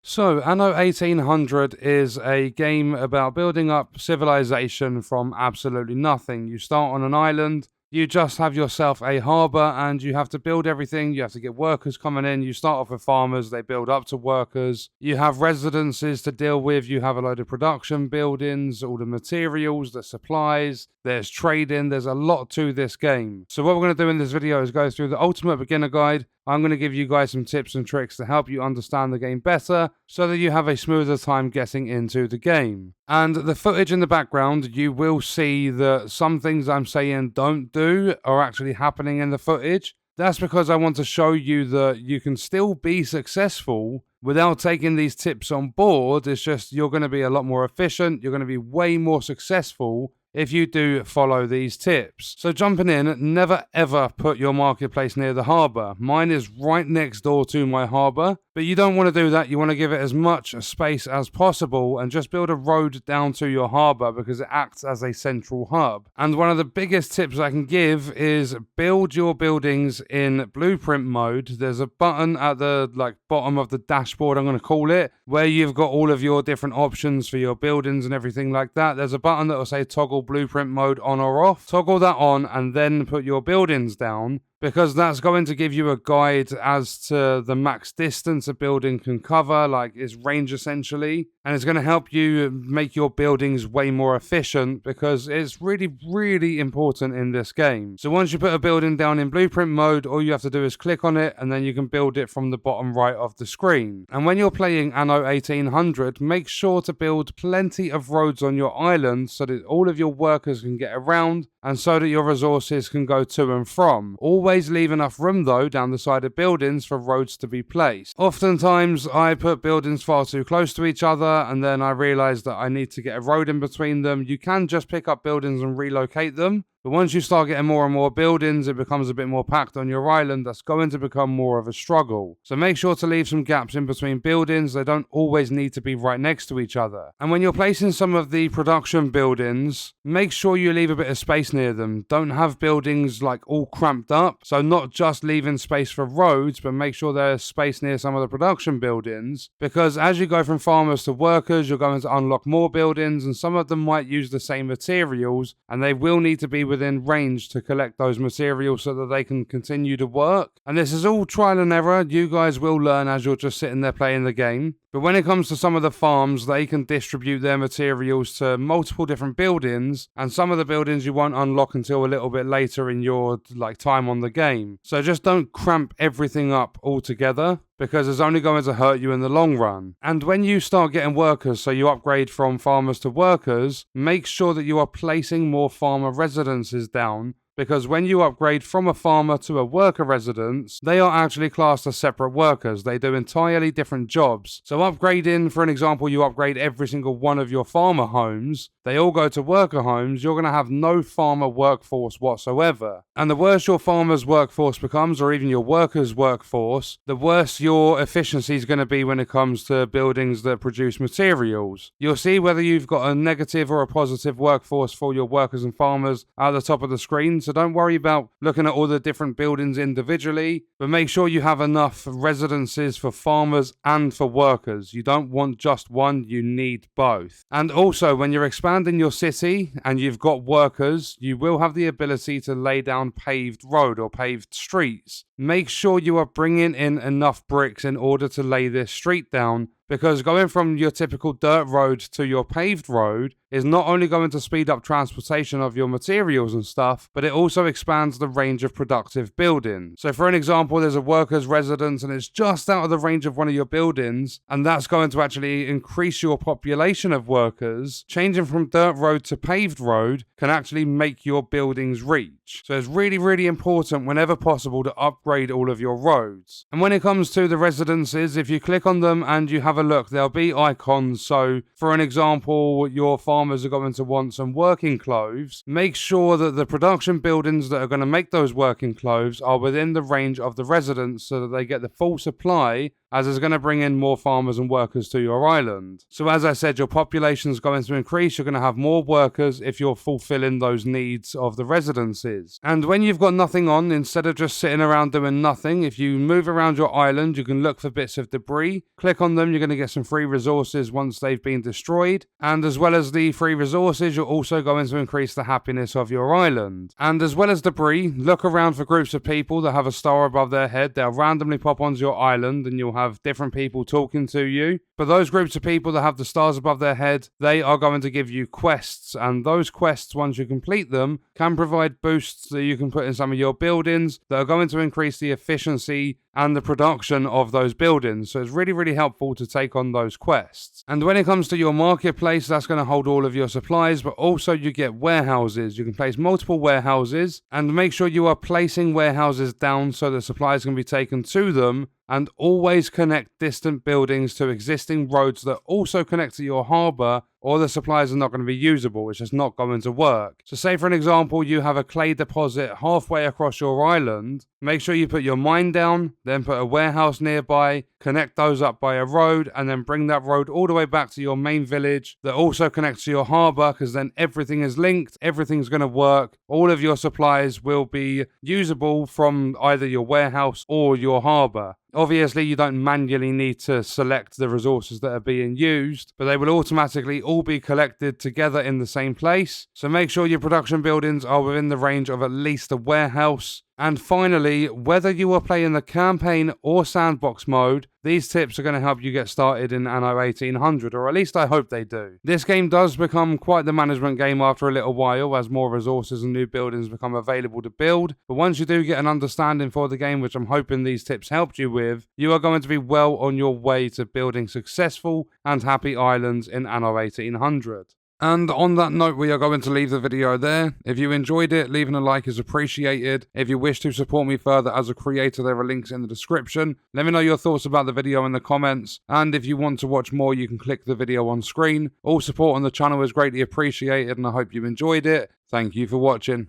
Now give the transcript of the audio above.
So, Anno 1800 is a game about building up civilization from absolutely nothing. You start on an island, you just have yourself a harbour, and you have to build everything. You have to get workers coming in. You start off with farmers, they build up to workers. You have residences to deal with. You have a load of production buildings, all the materials, the supplies. There's trading. There's a lot to this game. So what we're going to do in this video is go through the ultimate beginner guide. I'm going to give you guys some tips and tricks to help you understand the game better so that you have a smoother time getting into the game. And the footage in the background, you will see that some things I'm saying don't do are actually happening in the footage. That's because I want to show you that you can still be successful without taking these tips on board. It's just you're going to be a lot more efficient. You're going to be way more successful if you do follow these tips. So jumping in, never ever put your marketplace near the harbour. Mine is right next door to my harbour, but you don't want to do that. You want to give it as much space as possible and just build a road down to your harbour because it acts as a central hub. And one of the biggest tips I can give is build your buildings in blueprint mode. There's a button at the bottom of the dashboard, I'm going to call it, where you've got all of your different options for your buildings and everything like that. There's a button that will say toggle blueprint mode on or off. Toggle that on and then put your buildings down, because that's going to give you a guide as to the max distance a building can cover, like its range essentially, and it's going to help you make your buildings way more efficient because it's really important in this game. So once you put a building down in blueprint mode, all you have to do is click on it and then you can build it from the bottom right of the screen. And when you're playing Anno 1800, make sure to build plenty of roads on your island so that all of your workers can get around and so that your resources can go to and from. Always leave enough room though down the side of buildings for roads to be placed. Oftentimes I put buildings far too close to each other and then I realize that I need to get a road in between them. You can just pick up buildings and relocate them. But once you start getting more and more buildings, it becomes a bit more packed on your island. That's going to become more of a struggle. So make sure to leave some gaps in between buildings. They don't always need to be right next to each other. And when you're placing some of the production buildings, make sure you leave a bit of space near them. Don't have buildings all cramped up. So not just leaving space for roads, but make sure there's space near some of the production buildings. Because as you go from farmers to workers, you're going to unlock more buildings, and some of them might use the same materials, and they will need to be within range to collect those materials so that they can continue to work. And this is all trial and error. You guys will learn as you're just sitting there playing the game. But when it comes to some of the farms, they can distribute their materials to multiple different buildings, and some of the buildings you won't unlock until a little bit later in your time on the game. So just don't cramp everything up altogether, because it's only going to hurt you in the long run. And when you start getting workers, so you upgrade from farmers to workers, make sure that you are placing more farmer residences down, because when you upgrade from a farmer to a worker residence, they are actually classed as separate workers. They do entirely different jobs. So upgrading, for an example, you upgrade every single one of your farmer homes, they all go to worker homes, you're going to have no farmer workforce whatsoever. And the worse your farmer's workforce becomes, or even your workers' workforce, the worse your efficiency is going to be when it comes to buildings that produce materials. You'll see whether you've got a negative or a positive workforce for your workers and farmers at the top of the screen. So don't worry about looking at all the different buildings individually, but make sure you have enough residences for farmers and for workers. You don't want just one, you need both. And also, when you're expanding your city and you've got workers, you will have the ability to lay down paved road or paved streets. Make sure you are bringing in enough bricks in order to lay this street down, because going from your typical dirt road to your paved road is not only going to speed up transportation of your materials and stuff, but it also expands the range of productive buildings. So for an example, there's a worker's residence and it's just out of the range of one of your buildings, and that's going to actually increase your population of workers. Changing from dirt road to paved road can actually make your buildings reach. So it's really important whenever possible to upgrade all of your roads. And when it comes to the residences, if you click on them and you have a look, there'll be icons. So for an example, your farmers are going to want some working clothes. Make sure that the production buildings that are going to make those working clothes are within the range of the residents so that they get the full supply as it's going to bring in more farmers and workers to your island. So as I said, your population is going to increase. You're going to have more workers if you're fulfilling those needs of the residences. And when you've got nothing on, instead of just sitting around doing nothing, if you move around your island, you can look for bits of debris, click on them, you're going to get some free resources once they've been destroyed. And as well as the free resources, you're also going to increase the happiness of your island. And as well as debris, look around for groups of people that have a star above their head. They'll randomly pop onto your island and you'll have different people talking to you. But those groups of people that have the stars above their head, they are going to give you quests. And those quests, once you complete them, can provide boosts that you can put in some of your buildings that are going to increase the efficiency and the production of those buildings. So it's really, really helpful to take on those quests. And when it comes to your marketplace, that's going to hold all of your supplies, but also you get warehouses. You can place multiple warehouses and make sure you are placing warehouses down so the supplies can be taken to them, and always connect distant buildings to existing roads that also connect to your harbour, or the supplies are not going to be usable. It's just not going to work. So say for an example, you have a clay deposit halfway across your island. Make sure you put your mine down, then put a warehouse nearby, connect those up by a road, and then bring that road all the way back to your main village that also connects to your harbour, because then everything is linked, everything's going to work. All of your supplies will be usable from either your warehouse or your harbour. Obviously, you don't manually need to select the resources that are being used, but they will automatically all be collected together in the same place. So make sure your production buildings are within the range of at least a warehouse. And finally, whether you are playing the campaign or sandbox mode, these tips are going to help you get started in Anno 1800, or at least I hope they do. This game does become quite the management game after a little while, as more resources and new buildings become available to build. But once you do get an understanding for the game, which I'm hoping these tips helped you with, you are going to be well on your way to building successful and happy islands in Anno 1800. And on that note, we are going to leave the video there. If you enjoyed it, leaving a like is appreciated. If you wish to support me further as a creator, there are links in the description. Let me know your thoughts about the video in the comments. And if you want to watch more, you can click the video on screen. All support on the channel is greatly appreciated, and I hope you enjoyed it. Thank you for watching.